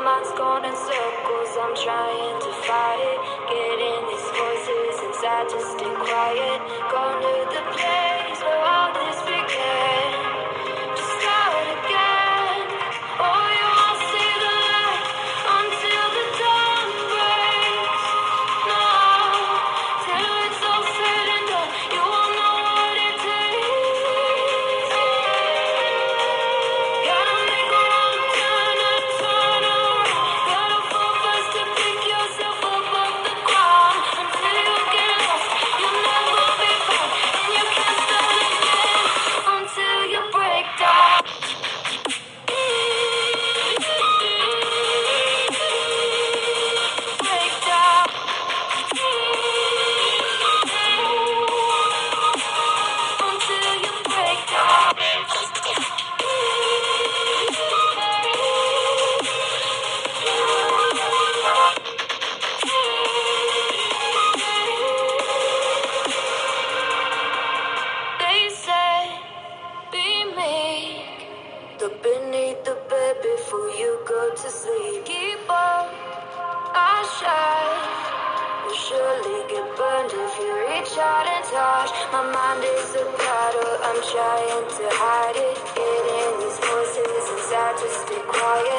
mind's going in circles, I'm trying to fight it. Getting these voices inside to stay quiet. Going to the place where all this began. Just start again. Oh, you won't see the light until the dawn breaks. No, till it's all said and done, you won't know what it takes. Gotta make a wrong turn and turn around. Gotta fall fast to pick yourself up off the ground. Until you get lost, you'll never be found. And you can't start again until you break down. Break down. Until you break down. They say, be meek. Look beneath the bed before you go to sleep. Keep on, I shine. Will surely get burned if you reach out and touch. My mind is a battle, I'm trying to hide it. Getting these voices inside to stay quiet.